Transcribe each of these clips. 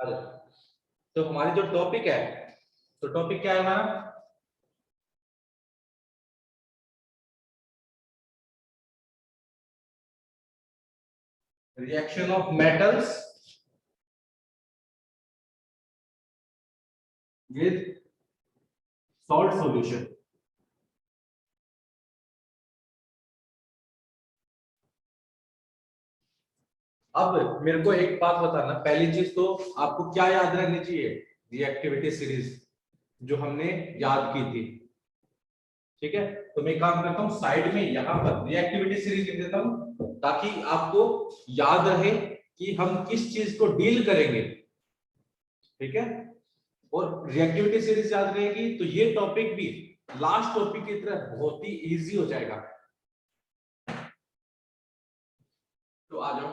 अरे, तो हमारी जो टॉपिक है, तो टॉपिक क्या है हमारा? Reaction of metals with salt solution. अब मेरे को एक बात बताना, पहली चीज तो आपको क्या याद रखनी चाहिए, रिएक्टिविटी सीरीज जो हमने याद की थी। ठीक है, तो मैं काम करता हूँ साइड में यहाँ पर रिएक्टिविटी सीरीज लिख देता हूँ ताकि आपको याद रहे कि हम किस चीज को डील करेंगे। ठीक है, और रिएक्टिविटी सीरीज याद रहेगी तो ये टॉपिक भी लास्ट टॉपिक की तरह बहुत ही इजी हो जाएगा। तो आ जाओ,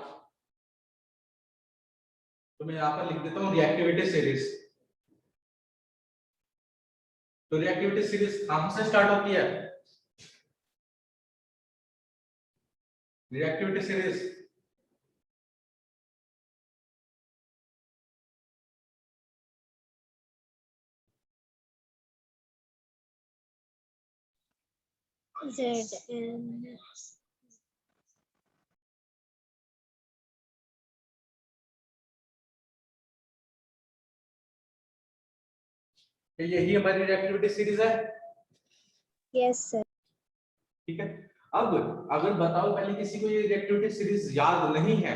तो मैं यहाँ पर लिख देता हूँ रिएक्टिविटी सीरीज। तो रिएक्टिविटी सीरीज कहां से स्टार्ट होती है? रिएक्टिविटी सीरीज ZN यही हमारी रिएक्टिविटी सीरीज है। Yes sir. ठीक है, अब अगर बताओ पहले किसी को ये रिएक्टिविटी सीरीज याद नहीं है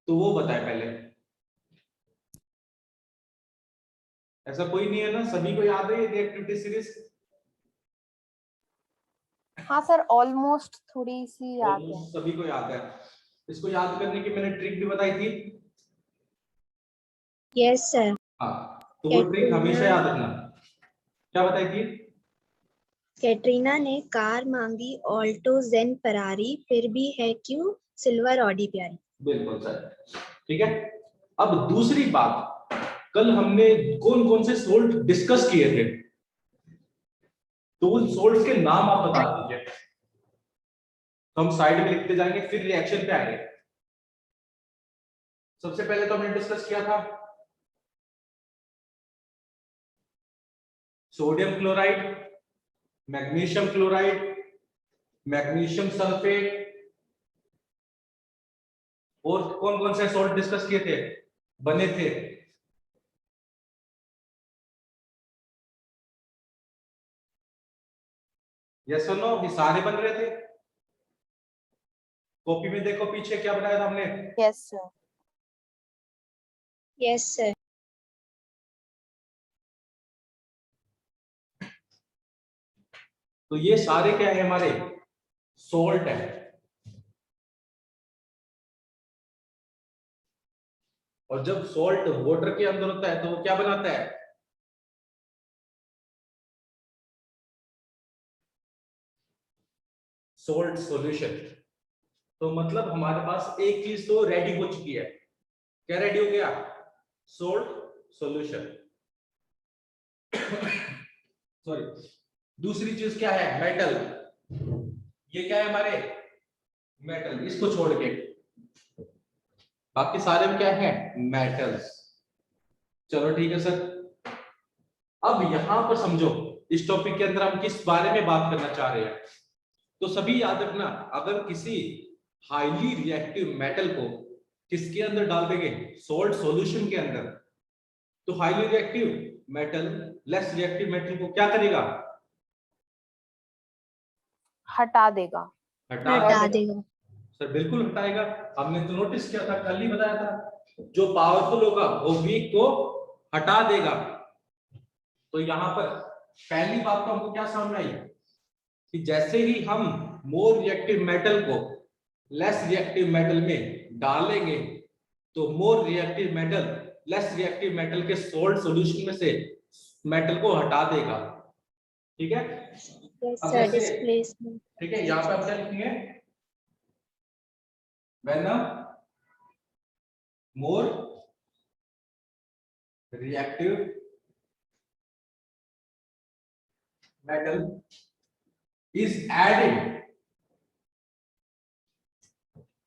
तो वो बताए पहले। ऐसा कोई नहीं है ना, सभी को याद है ये रिएक्टिविटी सीरीज? हाँ सर, ऑलमोस्ट थोड़ी सी याद है। सभी को याद है। इसको याद करने की मैंने ट्रिक भी बताई थी। Yes sir. हाँ, तो वो ट्रिक हमेशा याद रखना। क्या बताई थी? कैटरीना ने कार मांगी ऑल्टो जेन फरारी, फिर भी है क्यों सिल्वर ऑडी प्यारी। बिल्कुल सर। ठीक है, अब दूसरी बात, कल हमने कौन कौन से सोल्ट डिस्कस किए थे, तो उन सोल्ट्स के नाम आप बता दीजिए। तो हम साइड में लिखते जाएंगे फिर रिएक्शन पे आएंगे। सबसे पहले तो हमने डिस्कस किया था sodium chloride, magnesium chloride, magnesium sulphate, और कौन कौन से सॉल्ट डिस्कस किए थे, बने थे? यस और नो, ये सारे बन रहे थे। कॉपी में देखो पीछे क्या बनाया था हमने। Yes sir. Yes sir. तो ये सारे क्या है, हमारे सॉल्ट है। और जब सॉल्ट वाटर के अंदर होता है तो वो क्या बनाता है? Salt solution. तो मतलब हमारे पास एक चीज तो रेडी हो चुकी है। क्या रेडी हो गया? Salt solution. सॉरी, दूसरी चीज क्या है? मेटल। ये क्या है हमारे? मेटल, इसको छोड़ के बाकी सारे में क्या है? मेटल्स। चलो ठीक है सर। अब यहां पर समझो, इस टॉपिक के अंदर हम किस बारे में बात करना चाह रहे हैं। तो सभी याद रखना, अगर किसी हाईली रिएक्टिव मेटल को किसके अंदर डाल देंगे? सॉल्ट सॉल्यूशन के अंदर, तो highly reactive metal less reactive metal को क्या करेगा? हटा देगा। हटा देगा। सर बिल्कुल हटाएगा। हमने तो नोटिस किया था, कल ही बताया था, जो पावरफुल होगा वो वीक को हटा देगा। तो यहाँ पर पहली बात तो हमको क्या सामने आई कि जैसे ही हम मोर रिएक्टिव मेटल को लेस रिएक्टिव मेटल में डालेंगे तो मोर reactive metal less reactive metal के सॉल्ट सॉल्यूशन में से मेटल को हटा देगा। ठीक है, यस अब सर। जैसे, डिस्प्लेसमेंट। ठीक है, यहाँ पे आप क्या लिखेंगे? When more reactive metal is added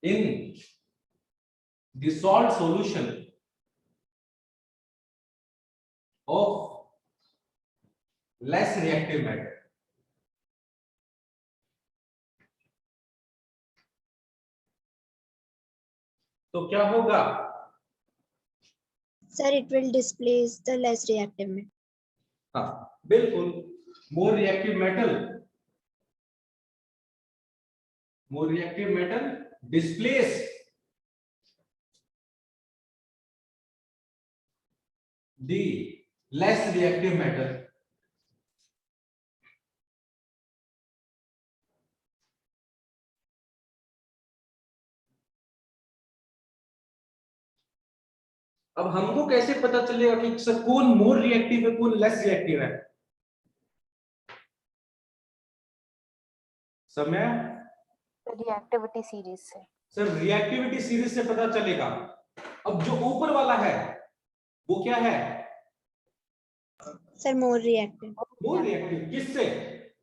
in the salt solution, of less reactive matter. तो क्या होगा? Sir, it will displace the less reactive metal. हाँ बिल्कुल, मोर reactive metal displace the less reactive metal. अब हमको कैसे पता चलेगा कि सर कौन मोर रिएक्टिव है, कौन लेस रिएक्टिव है? समय रिएक्टिविटी सीरीज से। सर रिएक्टिविटी सीरीज से पता चलेगा। अब जो ऊपर वाला है वो क्या है? Sir, more reactive. More reactive किससे?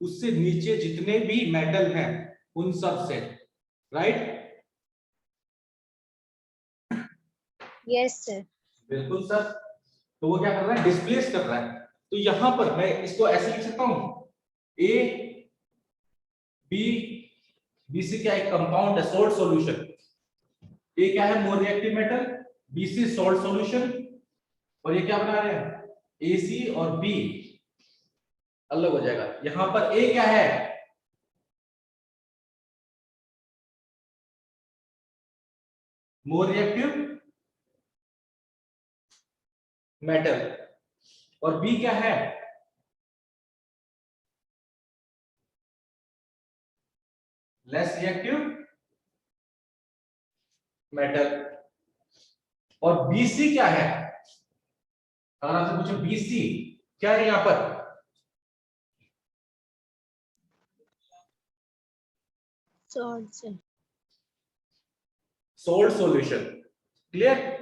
उससे नीचे जितने भी मेटल हैं उन सब से, राइट? Yes, sir. बिल्कुल सर। तो वो क्या कर रहा है? डिस्प्लेस कर रहा है। तो यहां पर मैं इसको ऐसे लिख सकता हूं, ए बी, बी सी क्या एक कंपाउंड है, सोल्ट सॉल्यूशन। ए क्या है? More reactive metal, B C salt solution, और ये क्या बना रहे हैं? ए सी और बी अलग हो जाएगा। यहां पर ए क्या है? मोर रिएक्टिव मेटल, और बी क्या है? Less reactive metal. और बीसी क्या है? अगर आपसे पूछे बीसी क्या है यहां पर? Salt, sir. Salt solution. Clear?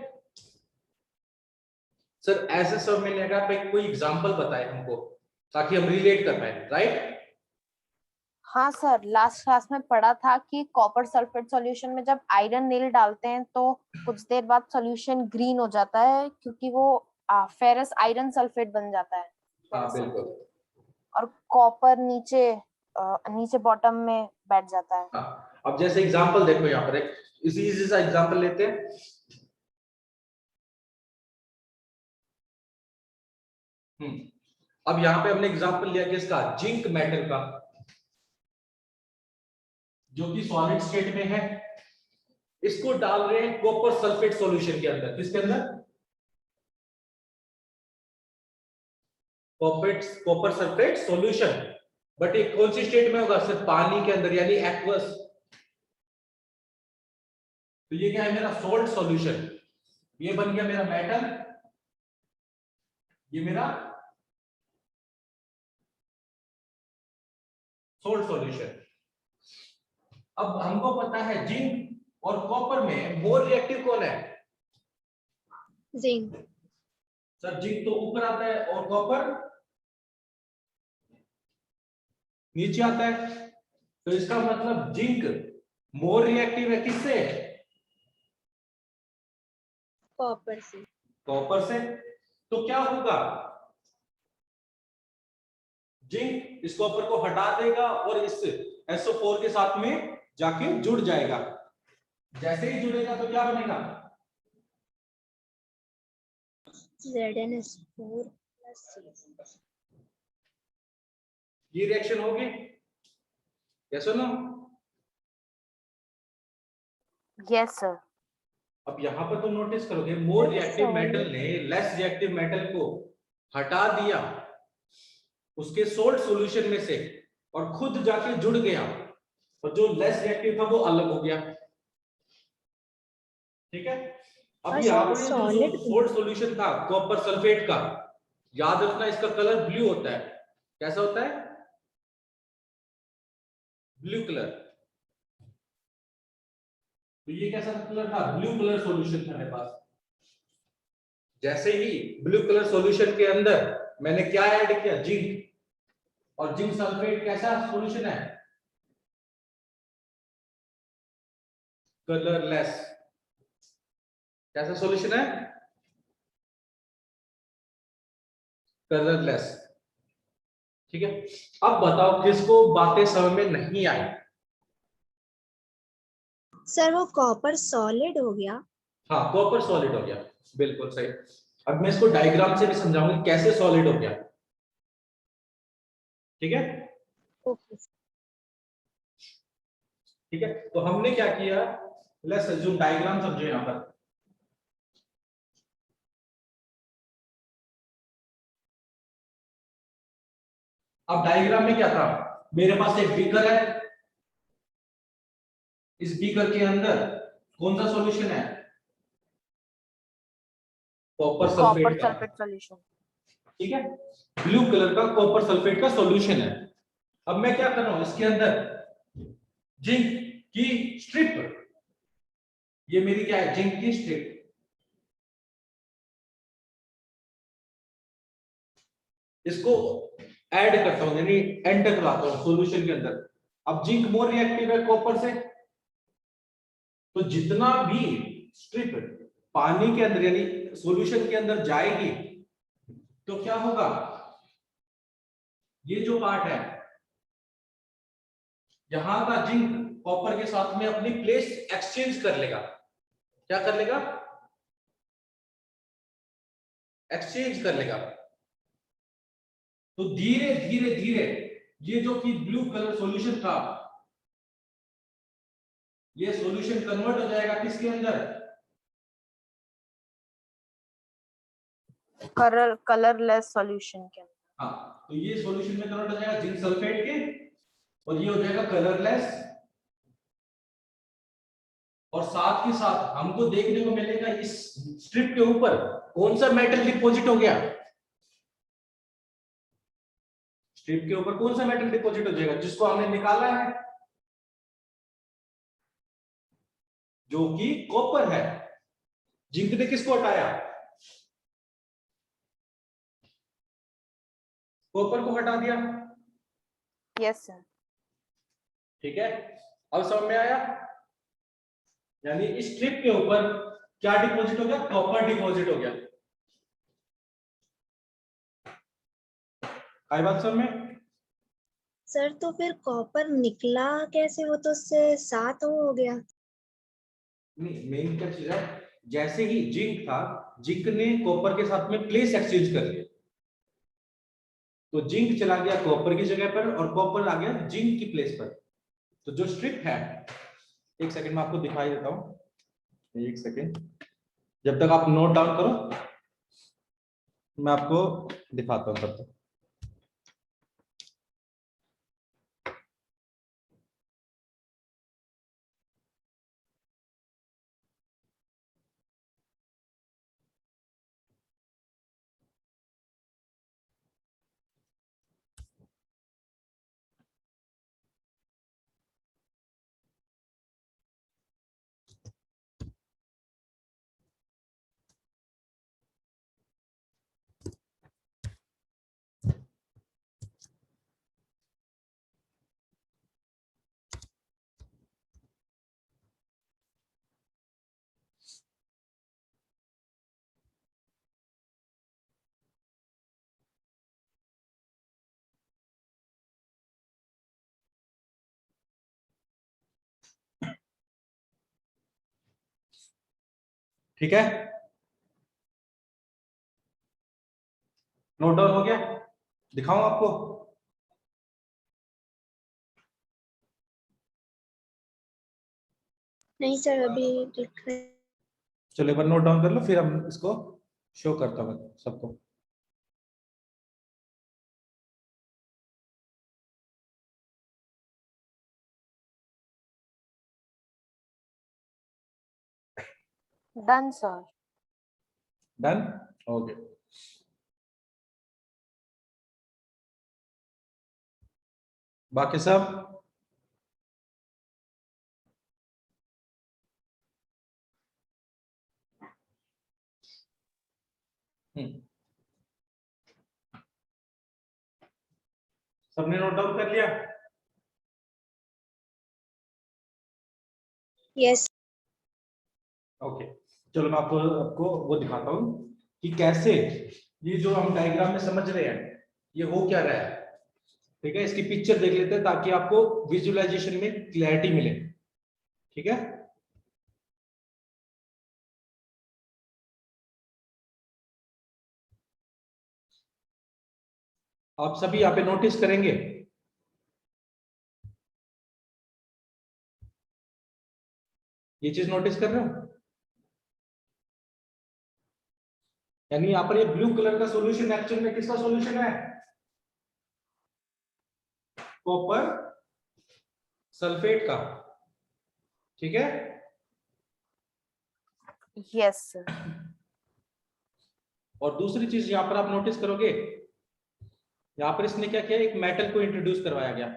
Sir ऐसे सब मैंने कहा पे कोई एग्जांपल बताए हमको ताकि हम रिलेट कर पाए, राइट? हाँ सर, लास्ट क्लास में पढ़ा था कि कॉपर सल्फेट सॉल्यूशन में जब आयरन नील डालते हैं तो कुछ देर बाद सॉल्यूशन ग्रीन हो जाता है क्योंकि वो फेरस आयरन सल्फेट बन जाता है। हाँ बिल्कुल। और कॉपर नीचे बॉटम में बैठ जाता है। हाँ, अब जैसे एग्जांपल देखो यहाँ पर एक इजी सा एग्जांपल लेते हैं। अब यहाँ पे हमने एग्जांपल लिया किसका? जिंक मेटल का, जो कि सॉलिड स्टेट में है। इसको डाल रहे हैं कॉपर सल्फेट सॉल्यूशन के अंदर। किसके अंदर? Copper sulphate solution. बट ये कौन सी स्टेट में होगा? सिर्फ पानी के अंदर, यानी एक्वस। तो ये क्या है? मेरा सोल्ट सॉल्यूशन। ये बन गया मेरा मेटल, ये मेरा सोल्ट सॉल्यूशन। अब हमको पता है जिंक और कॉपर में मोर रिएक्टिव कौन है? Zinc. सर जिंक तो ऊपर आता है और कॉपर नीचे आता है। तो इसका मतलब जिंक मोर रिएक्टिव है किससे? Copper, sir. कॉपर से। तो क्या होगा? जिंक इस कॉपर को हटा देगा और इस SO4 के साथ में जाके जुड़ जाएगा। जैसे ही जुड़ेगा तो क्या बनेगा? ZnS4 plus C. ये रिएक्शन होगी, यस और नो? Yes sir. अब यहां पर तुम नोटिस करोगे मोर रिएक्टिव मेटल ने लेस रिएक्टिव मेटल को हटा दिया उसके सोल्ट सॉल्यूशन में से और खुद जाके जुड़ गया, और जो लेस रिएक्टिव था वो अलग हो गया। ठीक है? अब और यहाँ सर पर जो solid सोल्ट सॉल्यूशन था कॉपर सल्फेट का, याद रखना इसका कलर ब्लू होता है। कैसा होता है? Blue colour. तो ये कैसा कलर था? ब्लू कलर सॉल्यूशन था मेरे पास। जैसे ही ब्लू कलर सॉल्यूशन के अंदर मैंने क्या ऐड किया? जिंक। और जिंक सल्फेट कैसा सॉल्यूशन है? कलरलेस। कैसा सॉल्यूशन है? कलरलेस। ठीक है, अब बताओ किसको बातें समझ में नहीं आई? सर वो कॉपर सॉलिड हो गया। हाँ, कॉपर सॉलिड हो गया, बिल्कुल सही। अब मैं इसको डायग्राम से भी समझाऊंगा कैसे सॉलिड हो गया। ठीक है, ओके। ठीक है, तो हमने क्या किया, लेट्स अज्यूम डायग्राम समझो यहां पर। अब डायग्राम में क्या था, मेरे पास एक बीकर है, इस बीकर के अंदर कौन सा सॉल्यूशन है, कॉपर कॉपर सल्फेट का। Sulphate solution. ठीक है, ब्लू कलर का कॉपर सल्फेट का सॉल्यूशन है। अब मैं क्या कर रहा हूं, इसके अंदर जिंक की स्ट्रिप, ये मेरी क्या है, जिंक की स्ट्रिप, इसको ऐड करता हूं, यानी एंटर कराता हूं सॉल्यूशन के अंदर। अब जिंक मोर रिएक्टिव है कॉपर से, तो जितना भी स्ट्रिप पानी के अंदर यानी सॉल्यूशन के अंदर जाएगी, तो क्या होगा, ये जो पार्ट है यहां का जिंक कॉपर के साथ में अपनी प्लेस एक्सचेंज कर लेगा। क्या कर लेगा, एक्सचेंज कर लेगा। तो धीरे धीरे धीरे ये जो कि ब्लू कलर सॉल्यूशन था, ये सॉल्यूशन कन्वर्ट हो जाएगा किसके अंदर, कलरलेस सॉल्यूशन के अंदर। हाँ, तो ये सॉल्यूशन में कन्वर्ट हो जाएगा जिंक सल्फेट के, और ये हो जाएगा कलरलेस। और साथ ही साथ हमको देखने को मिलेगा इस स्ट्रिप के ऊपर कौन सा मेटल डिपॉजिट हो गया, स्ट्रिप के ऊपर कौन सा मेटल डिपॉजिट हो जाएगा, जिसको हमने निकाला है, जो कि कॉपर है। जिंक ने किसको हटाया, कॉपर को हटा दिया। Yes sir. ठीक है, अब समझ में आया, यानी इस स्ट्रिप के ऊपर क्या डिपॉजिट हो गया, कॉपर डिपॉजिट हो गया। आई बात समझ में? सर तो फिर कॉपर निकला कैसे, वो तो उससे साथ हो गया। नहीं, मेन क्या चीज है, जैसे ही जिंक था, जिंक ने कॉपर के साथ में प्लेस एक्सचेंज कर लिया, तो जिंक चला गया कॉपर की जगह पर और कॉपर आ गया जिंक की प्लेस पर। तो जो स्ट्रिप है, एक सेकंड में आपको दिखाई देता हूं, एक सेकंड, जब तक आप नोट डाउन करो मैं आपको दिखाता हूं तब तक। ठीक है, नोट डाउन हो गया, दिखाऊं आपको? नहीं सर, अभी लिख रहे हैं। चलो एक बार नोट डाउन कर लो, फिर हम इसको शो करता हूं सबको। Done sir. Done, okay. बाकी सब सबने नोट डाउन कर लिया? यस। ओके, चलो मैं आपको आपको वो दिखाता हूँ कि कैसे ये जो हम डायग्राम में समझ रहे हैं ये हो क्या रहा है। ठीक है, इसकी पिक्चर देख लेते हैं ताकि आपको विजुअलाइजेशन में क्लैरिटी मिले। ठीक है, आप सभी यहाँ पे नोटिस करेंगे। ये चीज नोटिस कर रहे हो? यानी यहाँ पर ये ब्लू कलर का सॉल्यूशन एक्चुअल में किसका सॉल्यूशन है? कॉपर सल्फेट का। ठीक है, यस सर। और दूसरी चीज यहाँ पर आप नोटिस करोगे, यहाँ पर इसने क्या किया, एक मेटल को इंट्रोड्यूस करवाया गया।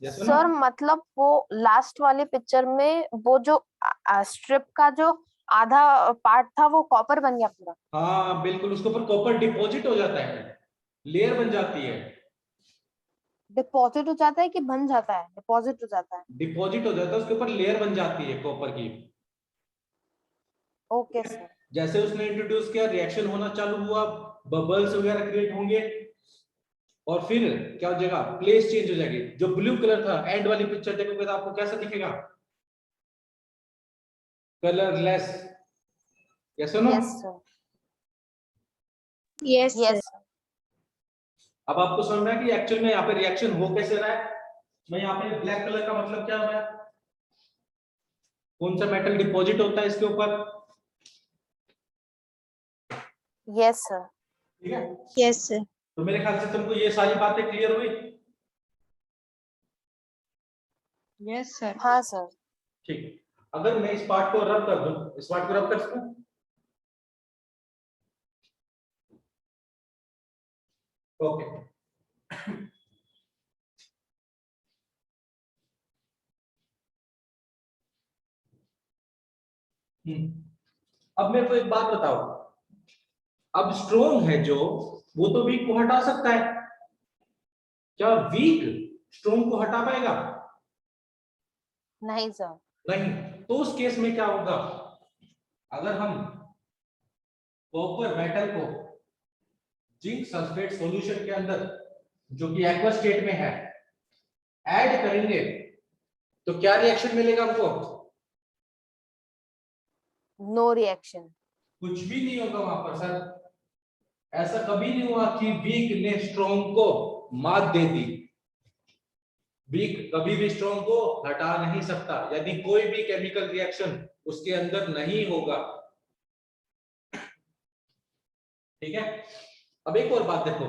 जैसे ना, सर मतलब वो लास्ट वाले पिक्चर में वो जो स्ट्रिप का जो आधा पार्ट था वो कॉपर बन गया पूरा। हाँ बिल्कुल, उसके ऊपर कॉपर डिपॉजिट हो जाता है, लेयर बन जाती है। डिपॉजिट हो जाता है कि बन जाता है? डिपॉजिट हो जाता है। डिपॉजिट हो जाता है, उसके ऊपर लेयर बन जाती है कॉपर की। Okay sir. जैसे उसने इंट्रोड्यूस किया, रिएक्शन होना चालू हुआ, बबल्स वगैरह क्रिएट होंगे, और फिर क्या हो जाएगा, प्लेस चेंज हो जाएगी। जो ब्लू कलर था, एंड वाली पिक्चर देखोगे तो आपको कैसा दिखेगा, colourless. Yes no? Yes sir. Yes sir. Yes. अब आपको समझ में आया कि एक्चुअल में यहाँ पे रिएक्शन हो कैसे रहा है। मैं यहाँ पे ब्लैक कलर का मतलब क्या हो रहा है, कौन सा मेटल डिपॉजिट होता है इसके ऊपर। Yes sir. ठीक है, यस सर। तो मेरे ख्याल से तुमको ये सारी बातें क्लियर हुई। Yes sir. हाँ सर। ठीक है, अगर मैं इस पार्ट को रब कर दूं, इस पार्ट को रब कर सकूं? ओके, अब मेरे को एक बात बताओ, अब स्ट्रोंग है जो, वो तो वीक को हटा सकता है, क्या वीक स्ट्रोंग को हटा पाएगा? नहीं सर। नहीं। तो उस केस में क्या होगा, अगर हम कॉपर मेटल को जिंक सल्फेट सॉल्यूशन के अंदर, जो कि एक्वा स्टेट में है, ऐड करेंगे, तो क्या रिएक्शन मिलेगा हमको? No reaction. कुछ भी नहीं होगा वहां पर सर। ऐसा कभी नहीं हुआ कि वीक ने स्ट्रॉन्ग को मात दे दी। वीक कभी भी स्ट्रॉन्ग को हटा नहीं सकता, यदि कोई भी केमिकल रिएक्शन उसके अंदर नहीं होगा। ठीक है, अब एक और बात देखो,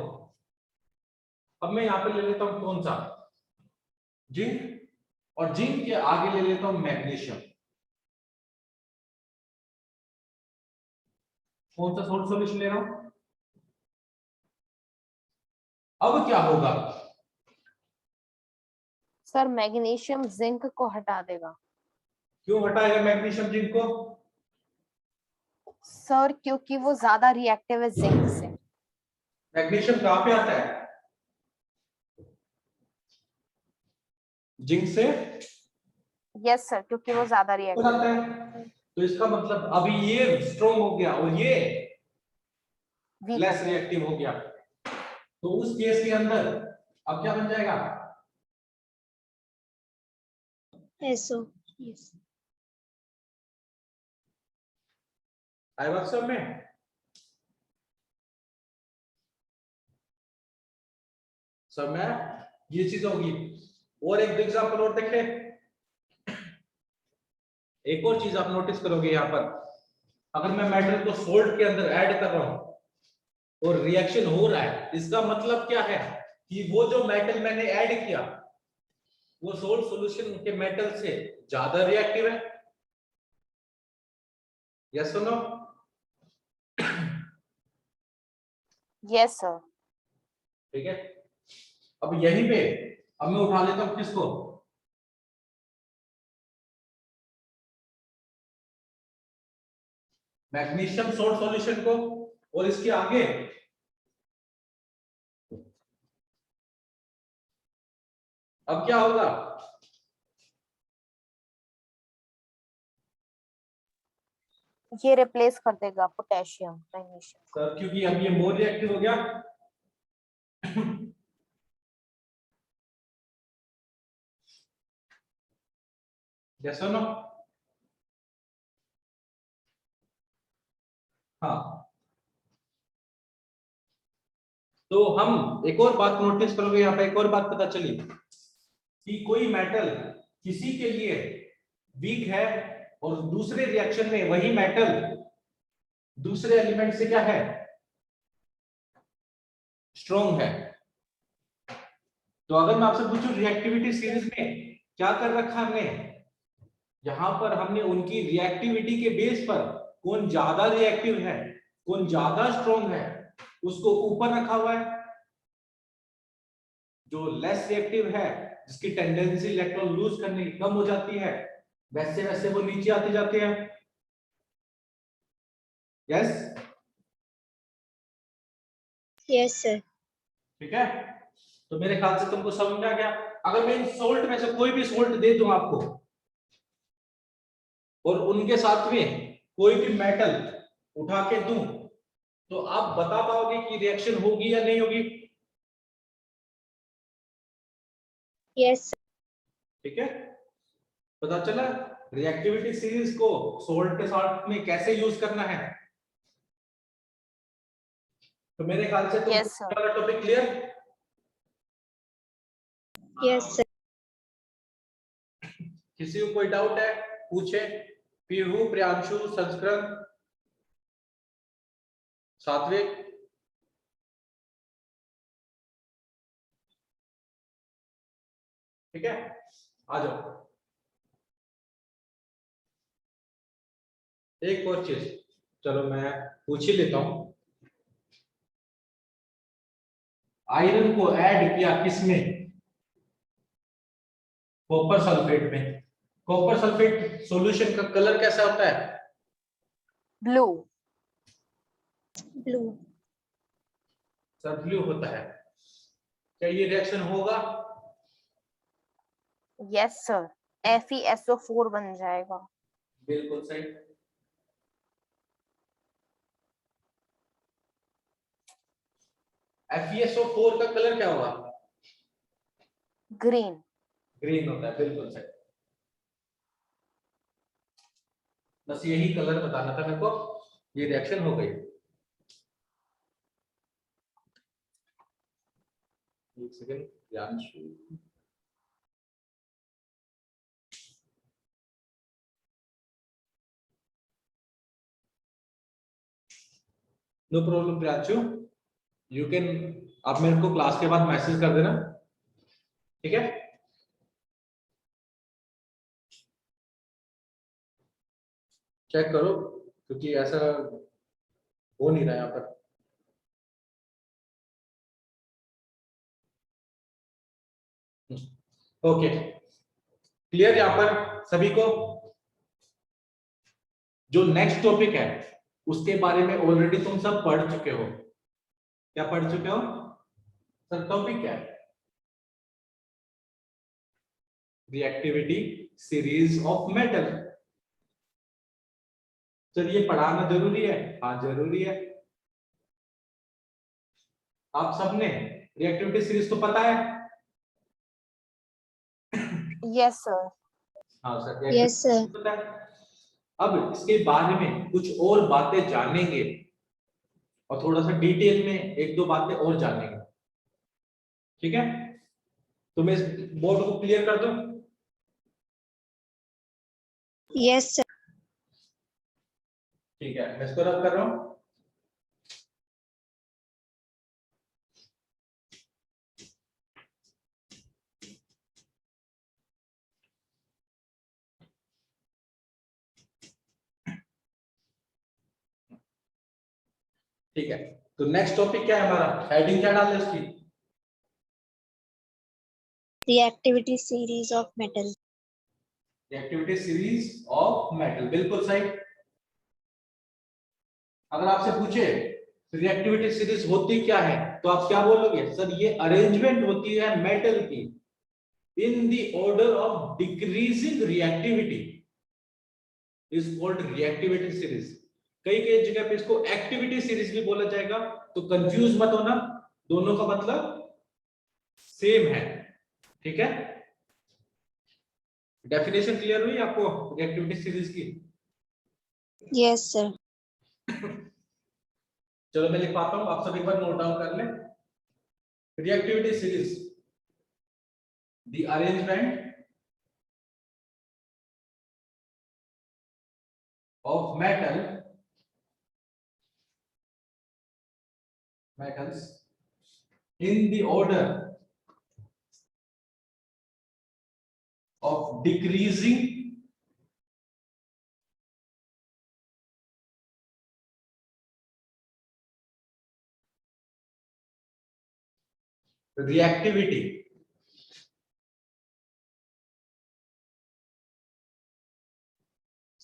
अब मैं यहां पे ले लेता हूं कौन सा, जिंक, और जिंक के आगे ले लेता हूं मैग्नीशियम। कौन सा सोल्ट सॉल्यूशन ले रहा हूं? अब क्या होगा, सर मैग्नीशियम जिंक को हटा देगा। क्यों हटाएगा मैग्नीशियम जिंक को? सर क्योंकि वो ज्यादा रिएक्टिव है जिंक से। मैग्नीशियम कहां पे आता है, जिंक से यस सर, क्योंकि वो ज्यादा हो रिएक्टिव जाता है। है। तो इसका मतलब अभी ये स्ट्रॉन्ग हो गया और ये वीक हो लेस गया। रिएक्टिव हो गया, तो उस केस के अंदर अब क्या बन जाएगा, एसओ। यस। आई बात सब में? सब में ये चीज होगी। और एक एग्जांपल और देख ले, एक और चीज आप नोटिस करोगे यहां पर, अगर मैं मेटल को सोल्ट के अंदर ऐड कर रहा हूं और रिएक्शन हो रहा है, इसका मतलब क्या है कि वो जो मेटल मैंने ऐड किया वो सोल्ट सॉल्यूशन के मेटल से ज्यादा रिएक्टिव है। यस और नो? Yes sir. ठीक है, अब यहीं पे अब मैं उठा लेता हूं किसको, मैग्नीशियम सोल्ट सॉल्यूशन को, और इसके आगे अब क्या होगा, ये रिप्लेस कर देगा पोटेशियम मैग्नीशियम। सर क्योंकि अब ये मोर रिएक्टिव हो गया। यस और नो? हाँ, तो हम एक और बात नोटिस करोगे यहाँ पे, एक और बात पता चली कि कोई मेटल किसी के लिए वीक है और दूसरे रिएक्शन में वही मेटल दूसरे एलिमेंट से क्या है, स्ट्रॉन्ग है। तो अगर मैं आपसे पूछूं रिएक्टिविटी सीरीज में क्या कर रखा हमने, यहां पर हमने उनकी रिएक्टिविटी के बेस पर कौन ज्यादा रिएक्टिव है, कौन ज्यादा स्ट्रॉन्ग है, उसको ऊपर रखा हुआ है। जो लेस रिएक्टिव है, जिसकी टेंडेंसी इलेक्ट्रॉन लूज करने की कम हो जाती है, वैसे वैसे वो नीचे आते जाते हैं। Yes yes sir. ठीक है, तो मेरे ख्याल से तुमको समझ में आ गया। अगर मैं इन सोल्ट में से कोई भी सोल्ट दे दूं आपको और उनके साथ में कोई भी मेटल उठा के दूं, तो आप बता पाओगे कि रिएक्शन होगी या नहीं होगी? यस ठीक है, पता चला रिएक्टिविटी सीरीज को सोल्ट के साथ में कैसे यूज करना है। तो मेरे ख्याल से Yes, sir. तुम टॉपिक क्लियर? Yes sir. किसी को कोई डाउट है पूछे। पीहू, प्रियांशु, संस्कृत, सात्विक। ठीक है, आ जाओ। एक और चीज चलो मैं पूछ ही लेता हूं, आयरन को ऐड किया किसमें? कॉपर सल्फेट में। कॉपर सल्फेट सॉल्यूशन का कलर कैसा होता है? ब्लू। ब्लू। सर ब्लू होता है। क्या ये रिएक्शन होगा? यस सर, FeSO4 बन जाएगा। बिल्कुल सही। FeSO4 का कलर क्या होगा? ग्रीन। ग्रीन होता है, बिल्कुल सही। बस यही कलर बताना था मेरे को, ये रिएक्शन हो गई। एक second, Priyanshu. No problem Priyanshu, you can, आप मेरे को क्लास के बाद मैसेज कर देना, ठीक है? चेक करो क्योंकि ऐसा हो नहीं रहा यहाँ पर। ओके, क्लियर यहाँ पर सभी को? जो नेक्स्ट टॉपिक है उसके बारे में ऑलरेडी तुम सब पढ़ चुके हो। क्या पढ़ चुके हो सर? टॉपिक क्या है? Reactivity series of metal. Sir ये पढ़ाना जरूरी है? हाँ जरूरी है। आप सबने रिएक्टिविटी सीरीज तो पता है? Yes sir. हाँ सर, यस सर। पता है। अब इसके बारे में कुछ और बातें जानेंगे और थोड़ा सा डिटेल में एक दो बातें और जानेंगे, ठीक है? तो मैं इस बोर्ड को क्लियर कर दूं? Yes sir. ठीक है, मैं इसको रब कर रहा हूं। ठीक है, तो नेक्स्ट टॉपिक क्या है हमारा? हेडिंग क्या डाल इसकी? Reactivity series of metal. Reactivity series of metal, बिल्कुल सही। अगर आपसे पूछे रिएक्टिविटी सीरीज होती क्या है तो आप क्या बोलोगे? सर ये अरेंजमेंट होती है मेटल की in the order of decreasing reactivity is called reactivity series. कई कई जगह पे इसको एक्टिविटी सीरीज भी बोला जाएगा, तो कंफ्यूज मत होना, दोनों का मतलब सेम है, ठीक है। डेफिनेशन क्लियर हुई आपको एक्टिविटी सीरीज की? Yes sir. चलो मैं लिख पाता हूं, आप सब एक बार नोट डाउन कर लें। Reactivity series, the arrangement of metals in the order of decreasing reactivity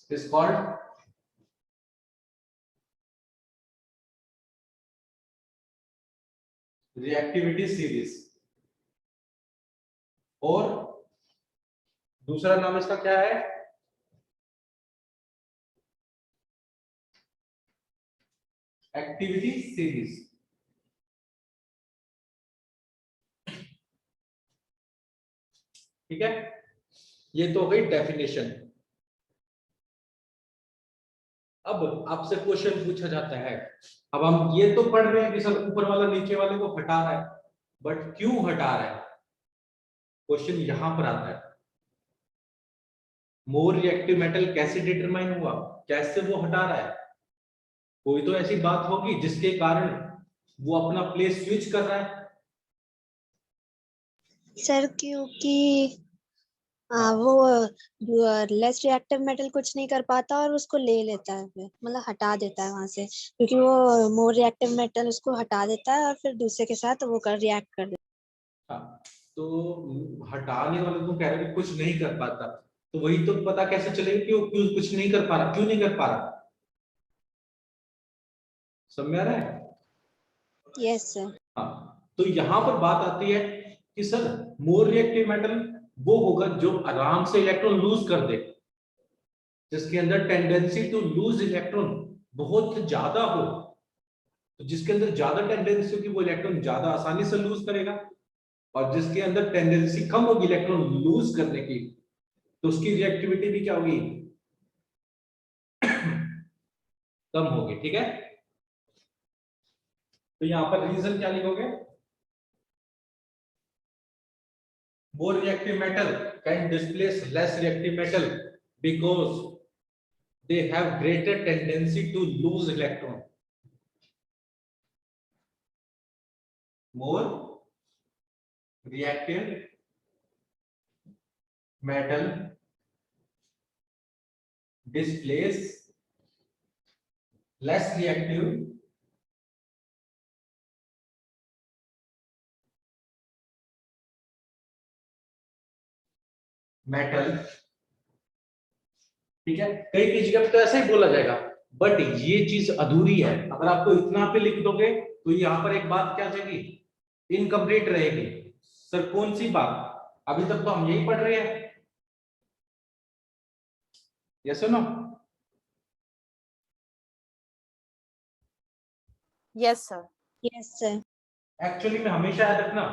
is called reactivity series, और दूसरा नाम इसका क्या है? Activity series. ठीक है, ये तो हो गई डेफिनेशन। अब आपसे क्वेश्चन पूछा जाता है, अब हम ये तो पढ़ रहे हैं कि सर ऊपर वाला नीचे वाले को हटा रहा है, बट क्यों हटा रहा है? क्वेश्चन यहां पर आता है, मोर रिएक्टिव मेटल कैसे डिटरमाइन हुआ, कैसे वो हटा रहा है? कोई तो ऐसी बात होगी जिसके कारण वो अपना प्लेस स्विच कर रहा है। सर क्योंकि वो लेस रिएक्टिव मेटल कुछ नहीं कर पाता और उसको ले लेता है, फिर मतलब हटा देता है वहां से, क्योंकि वो मोर रिएक्टिव मेटल उसको हटा देता है और फिर दूसरे के साथ वो रिएक्ट कर देता है। हाँ, तो हटाने वाले तो कह रहे हैं कुछ नहीं कर पाता, तो वही तो पता कैसे चलेगा कि वो क्यों कुछ नहीं कर पा रहा, क्यों नहीं कर पा रहा? समझ आ रहा है? Yes sir. हाँ, तो यहाँ पर बात आती है कि सर मोर रिएक्टिव मेटल वो होगा जो आराम से इलेक्ट्रॉन लूज कर दे, जिसके अंदर टेंडेंसी टू लूज इलेक्ट्रॉन बहुत ज्यादा हो, तो जिसके अंदर ज्यादा टेंडेंसी होगी वो इलेक्ट्रॉन ज्यादा आसानी से लूज करेगा, और जिसके अंदर टेंडेंसी कम होगी इलेक्ट्रॉन लूज करने की, तो उसकी रिएक्टिविटी भी क्या होगी? कम होगी। ठीक है, तो यहां पर रीजन क्या लिखोगे? More reactive metal can displace less reactive metal because they have greater tendency to lose electron. More reactive metal displace less reactive metal। ठीक है, कई कई जगह पे तो ऐसा ही बोला जाएगा, बट ये चीज अधूरी है। अगर आपको इतना पे लिख दोगे तो यहाँ पर एक बात क्या जाएगी? इनकम्प्लीट रहेगी। सर कौन सी बात? अभी तक तो हम यही पढ़ रहे हैं, yes no? Yes sir. Yes sir. Actually में हमेशा याद रखना,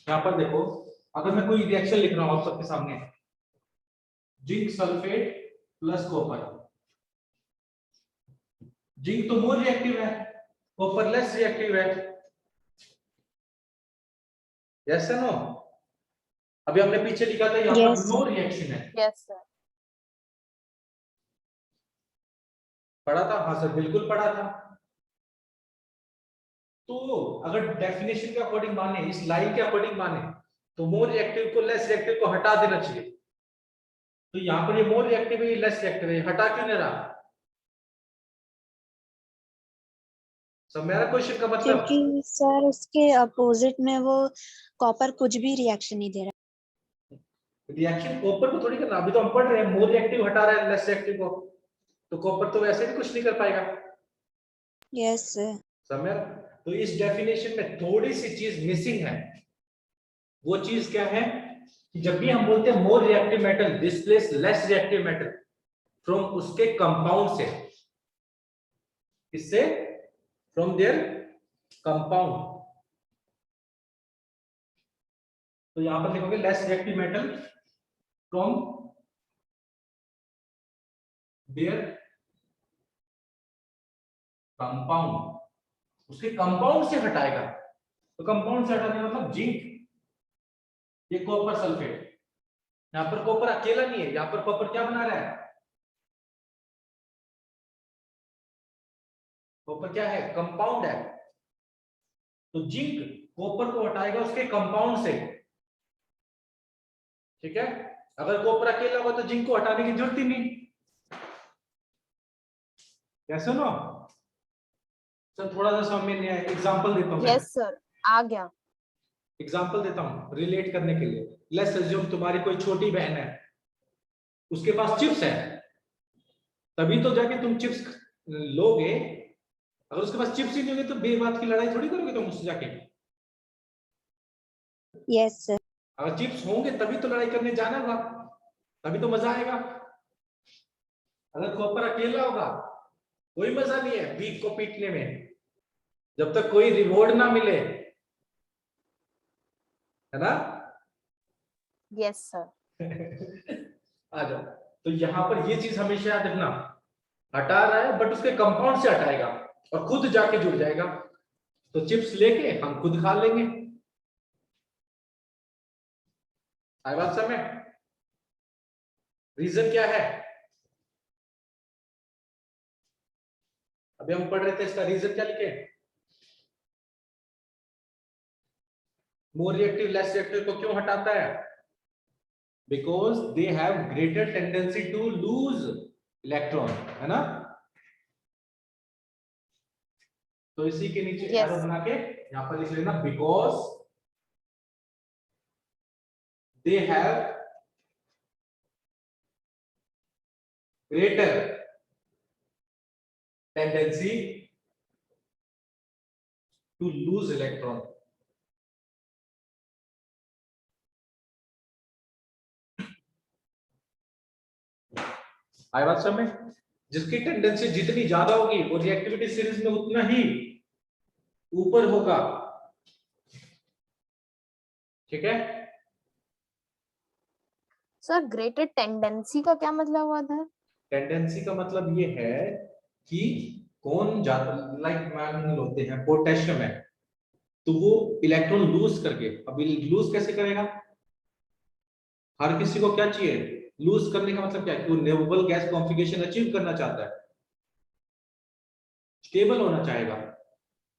यहाँ पर देखो, अगर मैं कोई रिएक्शन लिख रहा हूं आप सबके सामने, zinc sulphate plus copper, zinc तो मोर रिएक्टिव है, कॉपर लेस रिएक्टिव है, यस नो? अभी हमने पीछे लिखा था यहाँ पर नो रिएक्शन है। Yes sir. पढ़ा था? हाँ सर बिल्कुल पढ़ा था। तो अगर डेफिनेशन के अकॉर्डिंग माने, इस लाइन के अकॉर्डिंग माने, तो मोर रिएक्टिव को लेस रिएक्टिव को हटा देना चाहिए। तो यहाँ पर ये मोर रिएक्टिव है, लेस रिएक्टिव है, हटा क्यों नहीं रहा? समझ में आ रहा क्वेश्चन का मतलब? क्योंकि सर उसके अपोजिट में वो कॉपर कुछ भी रिएक्शन नहीं दे रहा। रिएक्शन कॉपर को थोड़ी करना, अभी तो हम पढ़ रहे हैं मोर रिएक्टिव हटा रहा है लेस रिएक्टिव को, तो कॉपर तो वैसे भी कुछ नहीं कर पाएगा। Yes sir. समझ? तो इस डेफिनेशन में थोड़ी सी चीज मिसिंग है। वो चीज क्या है कि जब भी हम बोलते हैं मोर reactive metal displace less reactive metal from उसके कंपाउंड से, इससे? From there compound. तो यहां पर लिखोगे less reactive metal from there compound, उसके कंपाउंड से हटाएगा। तो कंपाउंड से हटाने का मतलब जिंक, ये कॉपर सल्फेट। यहां पर कॉपर अकेला नहीं है, यहां पर कॉपर क्या बना रहा है? कॉपर क्या है? कंपाउंड है। तो जिंक कॉपर को हटाएगा उसके कंपाउंड से, ठीक है। अगर कॉपर अकेला होगा तो जिंक को हटाने की जरूरत ही नहीं। कैसे नो सर? थोड़ा सा समझ में नहीं आया, एग्जांपल देता हूं। यस सर, आ गया। एग्जांपल देता हूं रिलेट करने के लिए। लेट्स अज्यूम तुम्हारी कोई छोटी बहन है, उसके पास चिप्स है, तभी तो जाके तुम चिप्स लोगे। अगर उसके पास चिप्स ही नहीं होंगे तो बेबात की लड़ाई थोड़ी करोगे तुम उससे जाके। Yes sir. अगर चिप्स होंगे तभी तो लड़ाई करने जाना होगा, तभी तो मजा आएगा। अगर कॉपर अकेला होगा कोई मजा नहीं है बीक को पीटने में, जब तक कोई रिवॉर्ड ना मिले, है ना? Yes sir. आ जाओ। तो यहां पर ये चीज हमेशा याद रखना, हटा रहा है बट उसके कंपाउंड से हटाएगा और खुद जाके जुड़ जाएगा। तो चिप्स लेके हम खुद खा लेंगे। आई बात समझ में? रीजन क्या है? अभी हम पढ़ रहे थे, इसका रीजन क्या लिखे? मोर रिएक्टिव लेस रिएक्टिव को क्यों हटाता है? Because they have greater tendency to lose electron, है ना? तो इसी के नीचे Yes. एरो बना के यहां पर लिख लेना, because they have greater tendency to lose electron. आई बात समझ में? जिसकी टेंडेंसी जितनी ज्यादा होगी वो रिएक्टिविटी सीरीज में उतना ही ऊपर होगा, ठीक है। सर ग्रेटर टेंडेंसी का क्या मतलब हुआ था? टेंडेंसी का मतलब ये है कि कौन ज्यादा, लाइक मान होते हैं पोटेशियम है, तो वो इलेक्ट्रॉन लूज करके, अभी लूज कैसे करेगा? हर किसी को क्या चाहिए? लूज करने का मतलब क्या है कि वो नेबल गैस कॉन्फ़िगरेशन अचीव करना चाहता है, स्टेबल होना चाहेगा।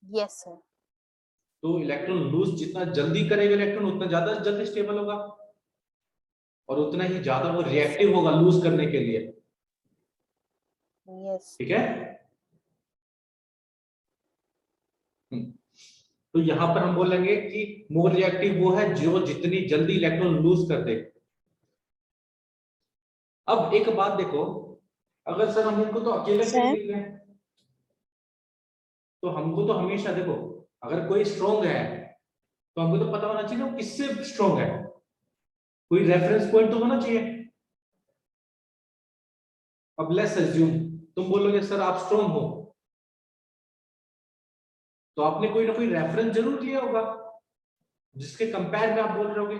Yes sir. तो इलेक्ट्रॉन लूज जितना जल्दी करेगा इलेक्ट्रॉन उतना ज्यादा जल्दी स्टेबल होगा, और उतना ही ज्यादा वो रिएक्टिव होगा लूज करने के लिए, यस। ठीक है। तो यहां पर हम बोलेंगे कि मोर रिएक्टिव वो है जो जितनी जल्दी इलेक्ट्रॉन लूज कर दे। अब एक बात देखो, अगर सर हम इनको तो अकेले सर? अकेले लिख रहे हैं, तो हमको तो हमेशा देखो, अगर कोई स्ट्रॉन्ग है तो हमको तो पता होना चाहिए ना किससे स्ट्रॉन्ग है, कोई रेफरेंस पॉइंट तो होना चाहिए। अब लेट्स अज्यूम तुम बोलोगे सर आप स्ट्रॉन्ग हो, तो आपने कोई ना कोई रेफरेंस जरूर लिया होगा जिसके कंपेयर में आप बोल रहे होगे।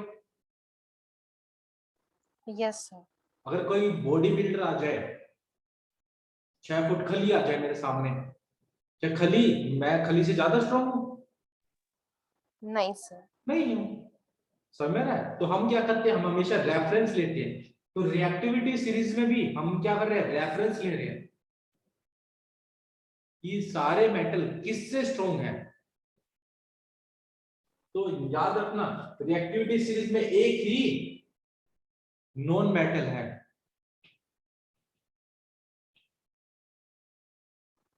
Yes sir. अगर कोई बॉडी बिल्डर आ जाए, 6 फुट खली आ जाए मेरे सामने, क्या खली, मैं खली से ज्यादा स्ट्रॉन्ग हूं? नहीं सर। नहीं हूं। समझ रहा है? तो हम क्या करते हैं, हम हमेशा रेफरेंस लेते हैं। तो रिएक्टिविटी सीरीज में भी हम क्या कर रहे हैं, रेफरेंस ले रहे हैं कि सारे मेटल किससे स्ट्रॉन्ग है। तो याद रखना रिएक्टिविटी सीरीज में एक ही नॉन मेटल है,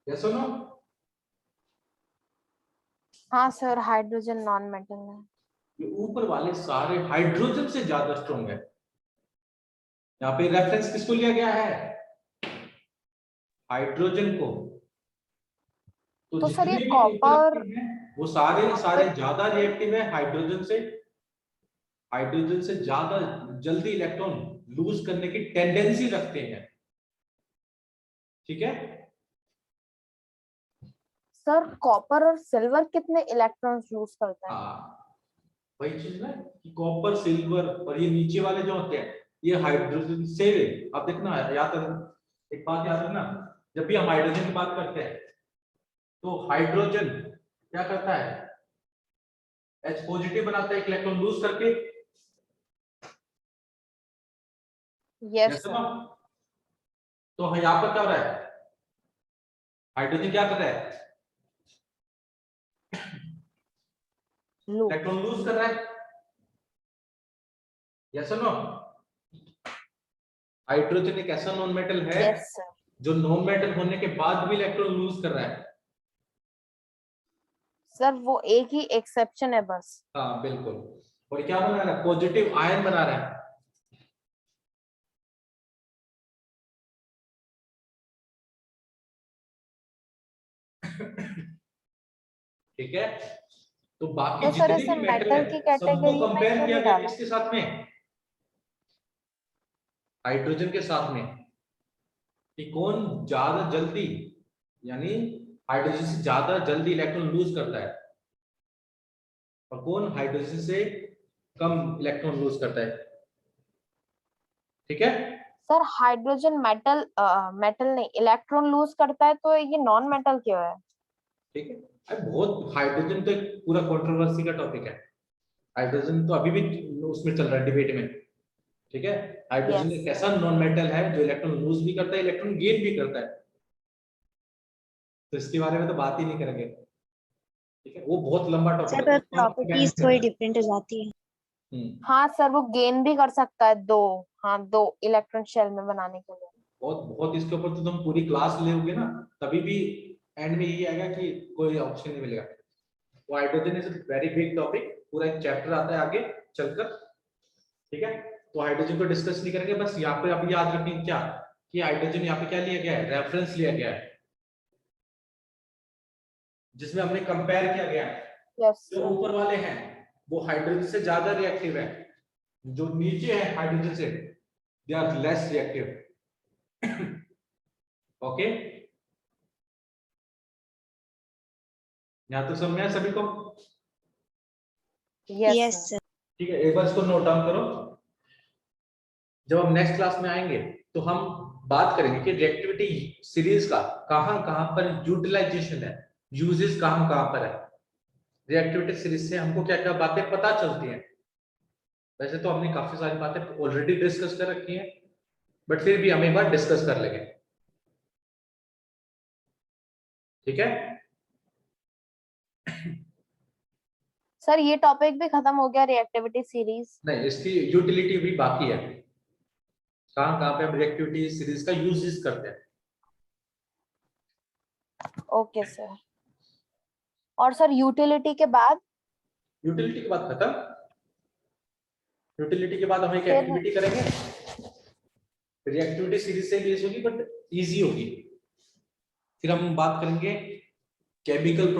यस और नो? हाँ सर, हाइड्रोजन नॉन मेटल है। ये ऊपर वाले सारे हाइड्रोजन से ज्यादा स्ट्रॉन्ग है। यहाँ पे रेफरेंस किसको लिया गया है? हाइड्रोजन को। तो तो सर ये जितने भी कॉपर ऊपर हैं वो सारे सारे ज्यादा रिएक्टिव है हाइड्रोजन से, हाइड्रोजन से ज्यादा जल्दी इलेक्ट्रॉन लूज करने की टेंडेंसी रखते हैं, ठीक है। सर कॉपर और सिल्वर कितने इलेक्ट्रॉन्स लूज करते हैं? हाँ, वही चीज ना कि कॉपर, सिल्वर और ये नीचे वाले जो होते हैं ये हाइड्रोजन से, आप देखना याद कर, एक बात याद रखना, जब भी हम हाइड्रोजन की बात करते हैं तो हाइड्रोजन क्या करता है, H पॉजिटिव बनाता है एक इलेक्ट्रॉन लूज करके। यस जैसे सर। ना, तो यहाँ पर क्या हो रहा है, हाइड्रोजन क्या कर रहा है, लूप। इलेक्ट्रॉन लूज कर रहा है। यस नो, हाइड्रोजन एक ऐसा नॉन मेटल है यस सर। जो नॉन मेटल होने के बाद भी इलेक्ट्रॉन लूज कर रहा है। सर वो एक ही एक्सेप्शन है बस। हाँ बिल्कुल, और क्या बना रहा है, पॉजिटिव आयन बना रहा है। ठीक है, तो बाकी तो सर जितने इसे भी मेटल मेटल की है सबको कैटेगरी में कंपेयर क्यों किया नहीं गया डाला? किसके साथ में, हाइड्रोजन के साथ में, कि कौन ज्यादा जल्दी, यानी हाइड्रोजन से ज्यादा जल्दी इलेक्ट्रॉन लूज करता है और कौन हाइड्रोजन से कम इलेक्ट्रॉन लूज करता है। ठीक है, सर हाइड्रोजन मेटल मेटल नहीं इलेक्ट्रॉन लूज करता है तो ये नॉन मेटल क्यों है? ठीक है, अरे बहुत, हाइड्रोजन तो एक पूरा कंट्रोवर्सी का टॉपिक है। हाइड्रोजन तो अभी भी उसमें चल रहा है डिबेट में। ठीक है, हाइड्रोजन एक यस। ऐसा नॉन मेटल है जो इलेक्ट्रॉन लूज भी करता है, इलेक्ट्रॉन गेन भी करता है, तो इसके बारे में तो बात ही नहीं करेंगे। ठीक है, वो बहुत लंबा टॉपिक है, सर उसको हम बयान प्रॉपर्टीज नहीं थोड़ी करना। डिफरेंट हो जाती है। हाँ सर वो गेन भी कर सकता है दो। हाँ दो इलेक्ट्रॉन शेल में बनाने के लिए। बहुत बहुत इसके ऊपर तो तुम पूरी क्लास लोगे ना, तभी भी एंड में यही आएगा कि कोई ऑप्शन नहीं मिलेगा। वो hydrogen is very big topic, पूरा एक चैप्टर आता है आगे चलकर। ठीक है, तो हाइड्रोजन को डिस्कस नहीं करेंगे, बस यहाँ पे अभी याद रखें क्या, कि हाइड्रोजन यहाँ पे क्या लिया गया है, रेफरेंस लिया गया है, जिसमें हमने कंपेयर किया गया है। यस जो सर। ऊपर वाले हैं वो हाइड्रोजन से ज्यादा रिएक्टिव है, जो नीचे है हाइड्रोजन से they are less reactive. Okay, यहाँ तो समझ में आया सभी को। Yes yes sir. सर। ठीक है, एक बार इसको नोट डाउन करो, जब हम नेक्स्ट क्लास में आएंगे तो हम बात करेंगे कि रिएक्टिविटी सीरीज का कहां कहां पर यूटिलाइजेशन है, यूजेस कहां कहां पर है। रिएक्टिविटी सीरीज से हमको क्या क्या बातें पता चलती हैं। वैसे तो हमने काफी सारी बातें ऑलरेडी डिस्कस कर रखी हैं, बट फिर भी हम एक बार डिस्कस कर लेंगे। ठीक है, सर ये टॉपिक भी खत्म हो गया रिएक्टिविटी सीरीज? नहीं इसकी यूटिलिटी भी बाकी है, कहां कहां पे हम रिएक्टिविटी सीरीज का यूजेस करते हैं। Okay sir. और सर यूटिलिटी के बाद? यूटिलिटी के बाद खत्म, यूटिलिटी के बाद हम एक फिर एक्टिविटी करेंगे, रिएक्टिविटी सीरीज से बेस होगी बट इजी होगी। फिर हम बात करेंगे केमिकल